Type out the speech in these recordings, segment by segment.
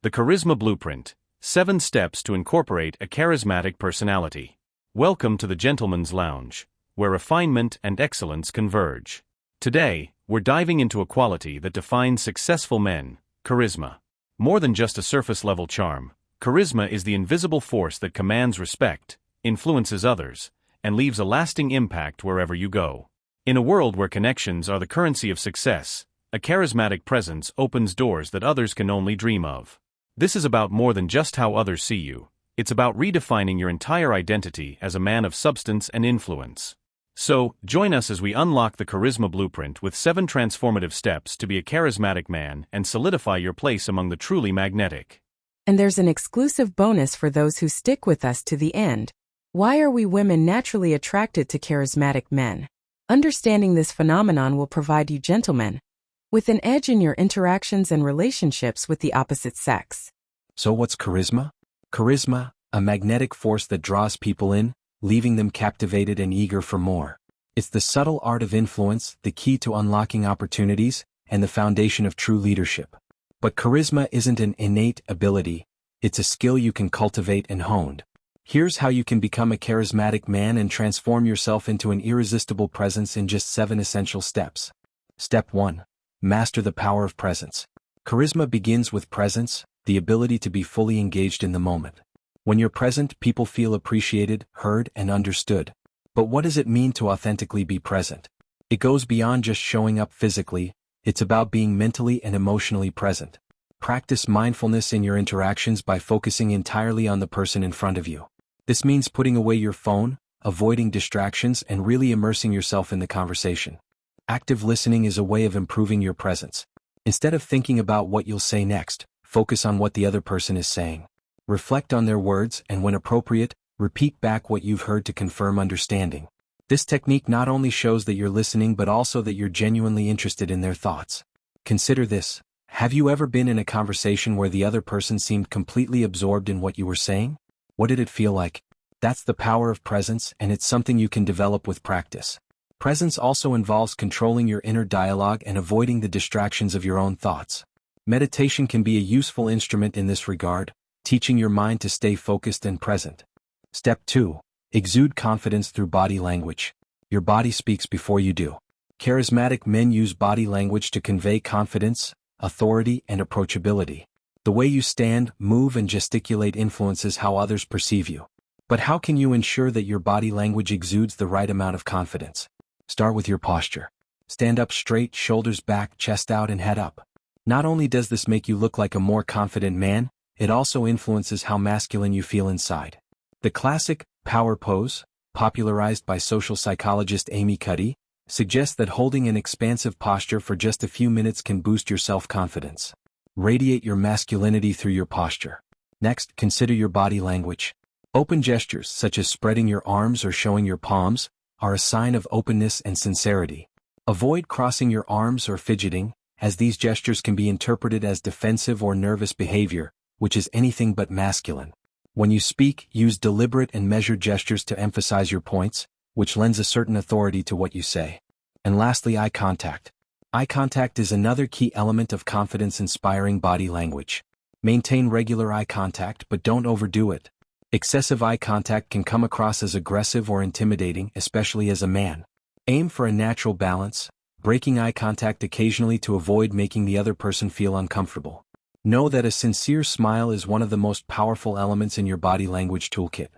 The Charisma Blueprint, 7 Steps to Incorporate a Charismatic Personality. Welcome to the Gentleman's Lounge, where refinement and excellence converge. Today, we're diving into a quality that defines successful men: charisma. More than just a surface-level charm, charisma is the invisible force that commands respect, influences others, and leaves a lasting impact wherever you go. In a world where connections are the currency of success, a charismatic presence opens doors that others can only dream of. This is about more than just how others see you. It's about redefining your entire identity as a man of substance and influence. So, join us as we unlock the Charisma Blueprint with 7 transformative steps to be a charismatic man and solidify your place among the truly magnetic. And there's an exclusive bonus for those who stick with us to the end. Why are we women naturally attracted to charismatic men? Understanding this phenomenon will provide you gentlemen with an edge in your interactions and relationships with the opposite sex. So what's charisma? Charisma, a magnetic force that draws people in, leaving them captivated and eager for more. It's the subtle art of influence, the key to unlocking opportunities, and the foundation of true leadership. But charisma isn't an innate ability, it's a skill you can cultivate and hone. Here's how you can become a charismatic man and transform yourself into an irresistible presence in just 7 essential steps. Step 1. Master the power of presence. Charisma begins with presence, the ability to be fully engaged in the moment. When you're present, people feel appreciated, heard, and understood. But what does it mean to authentically be present? It goes beyond just showing up physically, it's about being mentally and emotionally present. Practice mindfulness in your interactions by focusing entirely on the person in front of you. This means putting away your phone, avoiding distractions, and really immersing yourself in the conversation. Active listening is a way of improving your presence. Instead of thinking about what you'll say next, focus on what the other person is saying. Reflect on their words and, when appropriate, repeat back what you've heard to confirm understanding. This technique not only shows that you're listening but also that you're genuinely interested in their thoughts. Consider this. Have you ever been in a conversation where the other person seemed completely absorbed in what you were saying? What did it feel like? That's the power of presence, and it's something you can develop with practice. Presence also involves controlling your inner dialogue and avoiding the distractions of your own thoughts. Meditation can be a useful instrument in this regard, teaching your mind to stay focused and present. Step 2. Exude confidence through body language. Your body speaks before you do. Charismatic men use body language to convey confidence, authority, and approachability. The way you stand, move, and gesticulate influences how others perceive you. But how can you ensure that your body language exudes the right amount of confidence? Start with your posture. Stand up straight, shoulders back, chest out, and head up. Not only does this make you look like a more confident man, it also influences how masculine you feel inside. The classic power pose, popularized by social psychologist Amy Cuddy, suggests that holding an expansive posture for just a few minutes can boost your self-confidence. Radiate your masculinity through your posture. Next, consider your body language. Open gestures, such as spreading your arms or showing your palms, are a sign of openness and sincerity. Avoid crossing your arms or fidgeting, as these gestures can be interpreted as defensive or nervous behavior, which is anything but masculine. When you speak, use deliberate and measured gestures to emphasize your points, which lends a certain authority to what you say. And lastly, eye contact. Eye contact is another key element of confidence-inspiring body language. Maintain regular eye contact, but don't overdo it. Excessive eye contact can come across as aggressive or intimidating, especially as a man. Aim for a natural balance, breaking eye contact occasionally to avoid making the other person feel uncomfortable. Know that a sincere smile is one of the most powerful elements in your body language toolkit.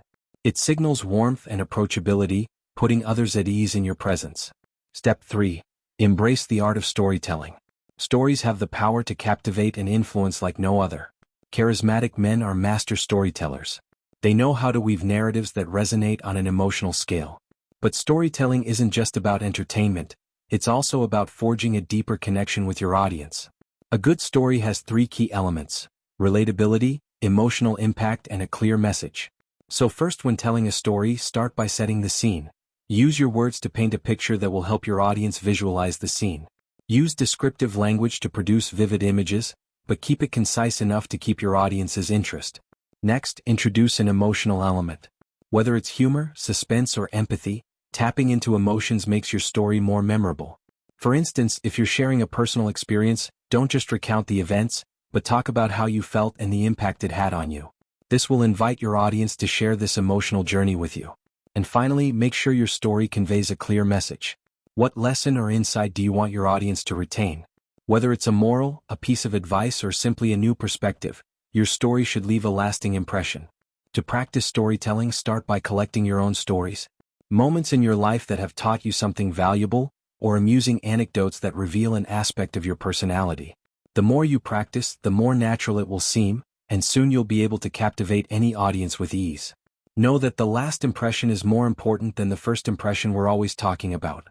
It signals warmth and approachability, putting others at ease in your presence. Step 3. Embrace the art of storytelling. Stories have the power to captivate and influence like no other. Charismatic men are master storytellers. They know how to weave narratives that resonate on an emotional scale. But storytelling isn't just about entertainment, it's also about forging a deeper connection with your audience. A good story has 3 key elements: relatability, emotional impact, and a clear message. So first, when telling a story, start by setting the scene. Use your words to paint a picture that will help your audience visualize the scene. Use descriptive language to produce vivid images, but keep it concise enough to keep your audience's interest. Next, introduce an emotional element. Whether it's humor, suspense, or empathy, tapping into emotions makes your story more memorable. For instance, if you're sharing a personal experience, don't just recount the events, but talk about how you felt and the impact it had on you. This will invite your audience to share this emotional journey with you. And finally, make sure your story conveys a clear message. What lesson or insight do you want your audience to retain? Whether it's a moral, a piece of advice, or simply a new perspective, your story should leave a lasting impression. To practice storytelling, start by collecting your own stories. Moments in your life that have taught you something valuable, or amusing anecdotes that reveal an aspect of your personality. The more you practice, the more natural it will seem, and soon you'll be able to captivate any audience with ease. Know that the last impression is more important than the first impression we're always talking about.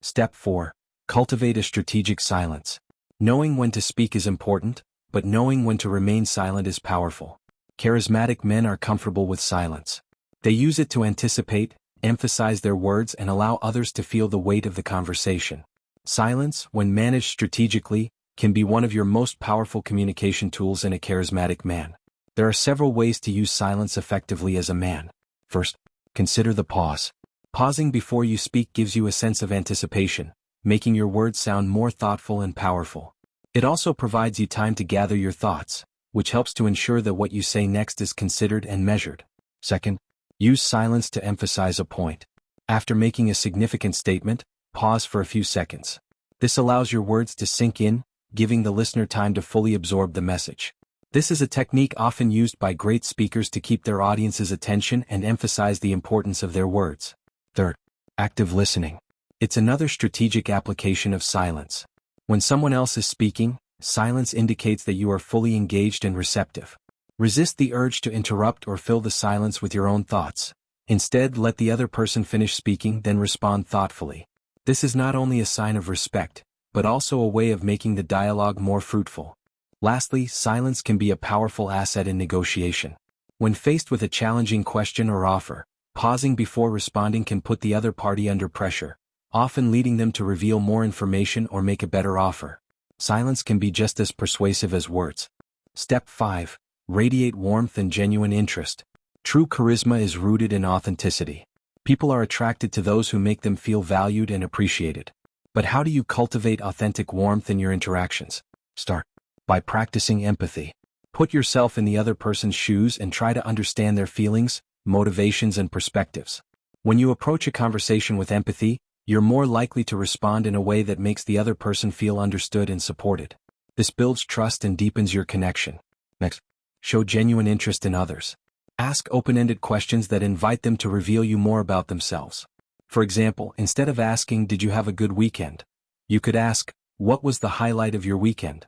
Step 4. Cultivate a strategic silence. Knowing when to speak is important, but knowing when to remain silent is powerful. Charismatic men are comfortable with silence. They use it to anticipate, emphasize their words, and allow others to feel the weight of the conversation. Silence, when managed strategically, can be one of your most powerful communication tools in a charismatic man. There are several ways to use silence effectively as a man. First, consider the pause. Pausing before you speak gives you a sense of anticipation, making your words sound more thoughtful and powerful. It also provides you time to gather your thoughts, which helps to ensure that what you say next is considered and measured. Second, use silence to emphasize a point. After making a significant statement, pause for a few seconds. This allows your words to sink in, giving the listener time to fully absorb the message. This is a technique often used by great speakers to keep their audience's attention and emphasize the importance of their words. Third, active listening. It's another strategic application of silence. When someone else is speaking, silence indicates that you are fully engaged and receptive. Resist the urge to interrupt or fill the silence with your own thoughts. Instead, let the other person finish speaking, then respond thoughtfully. This is not only a sign of respect, but also a way of making the dialogue more fruitful. Lastly, silence can be a powerful asset in negotiation. When faced with a challenging question or offer, pausing before responding can put the other party under pressure, often leading them to reveal more information or make a better offer. Silence can be just as persuasive as words. Step 5. Radiate warmth and genuine interest. True charisma is rooted in authenticity. People are attracted to those who make them feel valued and appreciated. But how do you cultivate authentic warmth in your interactions? Start by practicing empathy. Put yourself in the other person's shoes and try to understand their feelings, motivations, and perspectives. When you approach a conversation with empathy, you're more likely to respond in a way that makes the other person feel understood and supported. This builds trust and deepens your connection. Next, show genuine interest in others. Ask open-ended questions that invite them to reveal you more about themselves. For example, instead of asking, "Did you have a good weekend?" you could ask, "What was the highlight of your weekend?"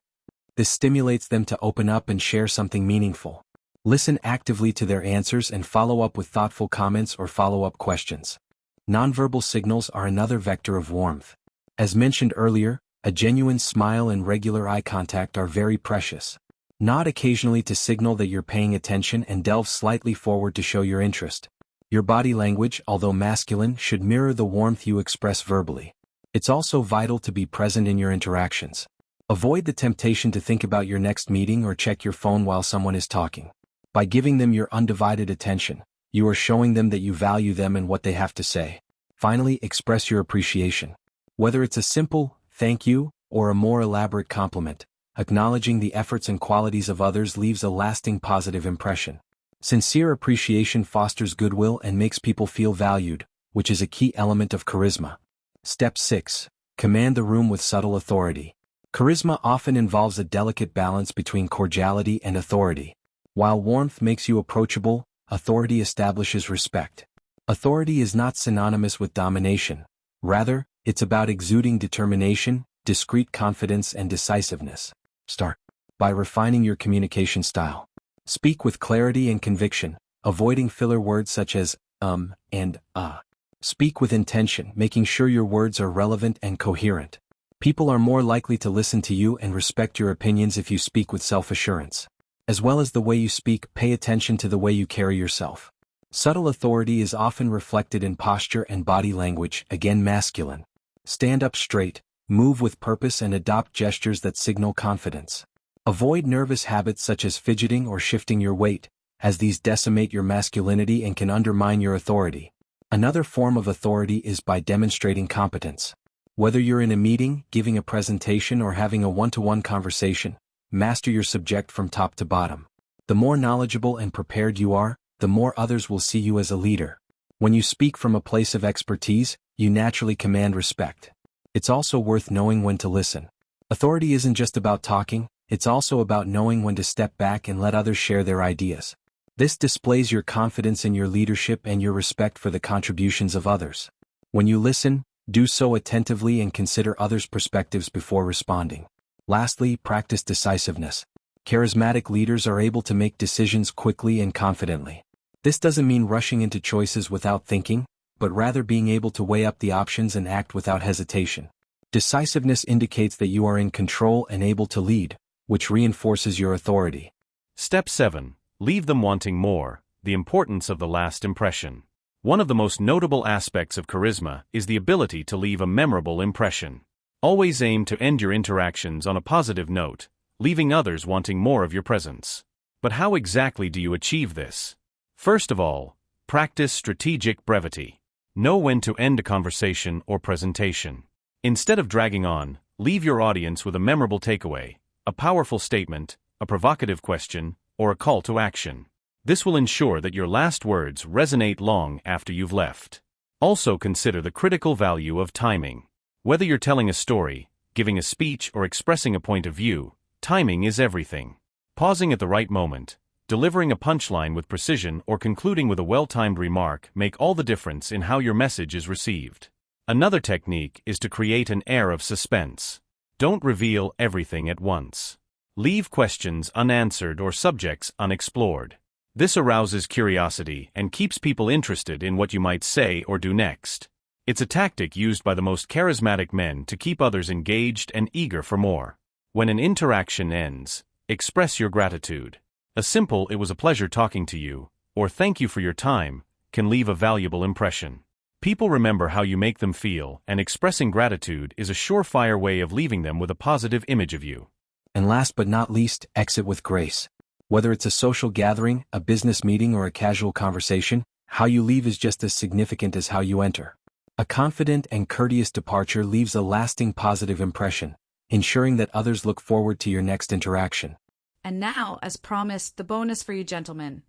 This stimulates them to open up and share something meaningful. Listen actively to their answers and follow up with thoughtful comments or follow-up questions. Nonverbal signals are another vector of warmth. As mentioned earlier, a genuine smile and regular eye contact are very precious. Nod occasionally to signal that you're paying attention and delve slightly forward to show your interest. Your body language, although masculine, should mirror the warmth you express verbally. It's also vital to be present in your interactions. Avoid the temptation to think about your next meeting or check your phone while someone is talking. By giving them your undivided attention, you are showing them that you value them and what they have to say. Finally, express your appreciation. Whether it's a simple "thank you" or a more elaborate compliment, acknowledging the efforts and qualities of others leaves a lasting positive impression. Sincere appreciation fosters goodwill and makes people feel valued, which is a key element of charisma. Step 6. Command the room with subtle authority. Charisma often involves a delicate balance between cordiality and authority. While warmth makes you approachable, authority establishes respect. Authority is not synonymous with domination. Rather, it's about exuding determination, discreet confidence, and decisiveness. Start by refining your communication style. Speak with clarity and conviction, avoiding filler words such as and Speak with intention, making sure your words are relevant and coherent. People are more likely to listen to you and respect your opinions if you speak with self-assurance. As well as the way you speak, pay attention to the way you carry yourself. Subtle authority is often reflected in posture and body language, again masculine. Stand up straight, move with purpose, and adopt gestures that signal confidence. Avoid nervous habits such as fidgeting or shifting your weight, as these decimate your masculinity and can undermine your authority. Another form of authority is by demonstrating competence. Whether you're in a meeting, giving a presentation, or having a one-to-one conversation, master your subject from top to bottom. The more knowledgeable and prepared you are, the more others will see you as a leader. When you speak from a place of expertise, you naturally command respect. It's also worth knowing when to listen. Authority isn't just about talking, it's also about knowing when to step back and let others share their ideas. This displays your confidence in your leadership and your respect for the contributions of others. When you listen, do so attentively and consider others' perspectives before responding. Lastly, practice decisiveness. Charismatic leaders are able to make decisions quickly and confidently. This doesn't mean rushing into choices without thinking, but rather being able to weigh up the options and act without hesitation. Decisiveness indicates that you are in control and able to lead, which reinforces your authority. Step 7. Leave them wanting more, the importance of the last impression. One of the most notable aspects of charisma is the ability to leave a memorable impression. Always aim to end your interactions on a positive note, leaving others wanting more of your presence. But how exactly do you achieve this? First of all, practice strategic brevity. Know when to end a conversation or presentation. Instead of dragging on, leave your audience with a memorable takeaway, a powerful statement, a provocative question, or a call to action. This will ensure that your last words resonate long after you've left. Also consider the critical value of timing. Whether you're telling a story, giving a speech, or expressing a point of view, timing is everything. Pausing at the right moment, delivering a punchline with precision, or concluding with a well-timed remark make all the difference in how your message is received. Another technique is to create an air of suspense. Don't reveal everything at once. Leave questions unanswered or subjects unexplored. This arouses curiosity and keeps people interested in what you might say or do next. It's a tactic used by the most charismatic men to keep others engaged and eager for more. When an interaction ends, express your gratitude. A simple "it was a pleasure talking to you," or "thank you for your time," can leave a valuable impression. People remember how you make them feel, and expressing gratitude is a surefire way of leaving them with a positive image of you. And last but not least, exit with grace. Whether it's a social gathering, a business meeting, or a casual conversation, how you leave is just as significant as how you enter. A confident and courteous departure leaves a lasting positive impression, ensuring that others look forward to your next interaction. And now, as promised, the bonus for you gentlemen.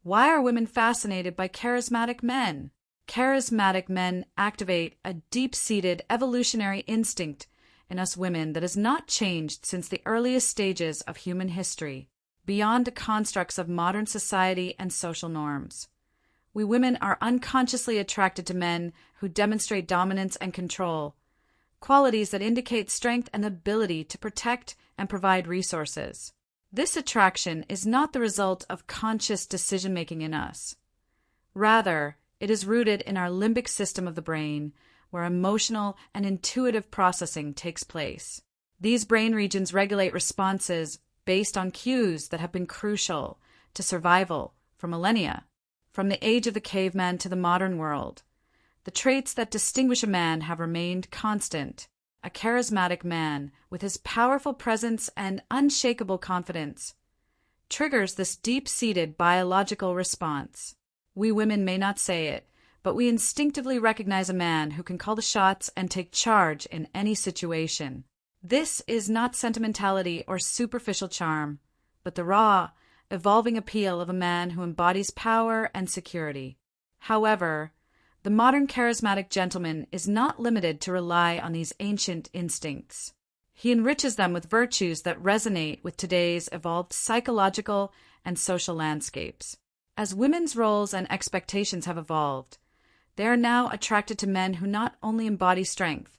Why are women fascinated by charismatic men? Charismatic men activate a deep-seated evolutionary instinct in us women that has not changed since the earliest stages of human history, beyond the constructs of modern society and social norms. We women are unconsciously attracted to men who demonstrate dominance and control, qualities that indicate strength and ability to protect and provide resources. This attraction is not the result of conscious decision-making in us. Rather, it is rooted in our limbic system of the brain, where emotional and intuitive processing takes place. These brain regions regulate responses based on cues that have been crucial to survival for millennia. From the age of the caveman to the modern world, the traits that distinguish a man have remained constant. A charismatic man, with his powerful presence and unshakable confidence, triggers this deep-seated biological response. We women may not say it, but we instinctively recognize a man who can call the shots and take charge in any situation. This is not sentimentality or superficial charm, but the raw, evolving appeal of a man who embodies power and security. However, the modern charismatic gentleman is not limited to rely on these ancient instincts. He enriches them with virtues that resonate with today's evolved psychological and social landscapes. As women's roles and expectations have evolved, they are now attracted to men who not only embody strength,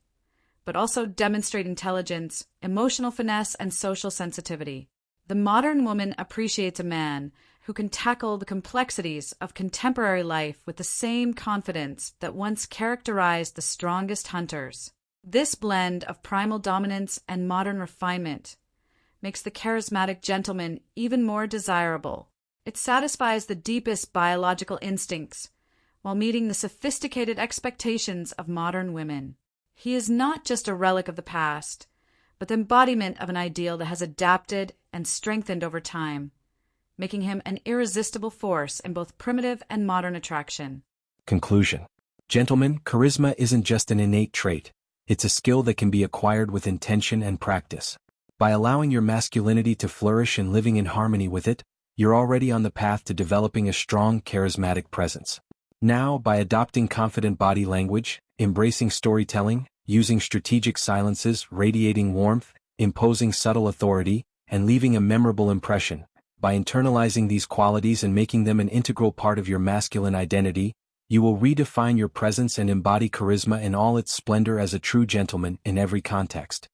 but also demonstrate intelligence, emotional finesse, and social sensitivity. The modern woman appreciates a man who can tackle the complexities of contemporary life with the same confidence that once characterized the strongest hunters. This blend of primal dominance and modern refinement makes the charismatic gentleman even more desirable. It satisfies the deepest biological instincts while meeting the sophisticated expectations of modern women. He is not just a relic of the past, but the embodiment of an ideal that has adapted and strengthened over time, making him an irresistible force in both primitive and modern attraction. Conclusion. Gentlemen, charisma isn't just an innate trait, it's a skill that can be acquired with intention and practice. By allowing your masculinity to flourish and living in harmony with it, you're already on the path to developing a strong, charismatic presence. Now, by adopting confident body language, embracing storytelling, using strategic silences, radiating warmth, imposing subtle authority, and leaving a memorable impression, by internalizing these qualities and making them an integral part of your masculine identity, you will redefine your presence and embody charisma in all its splendor as a true gentleman in every context.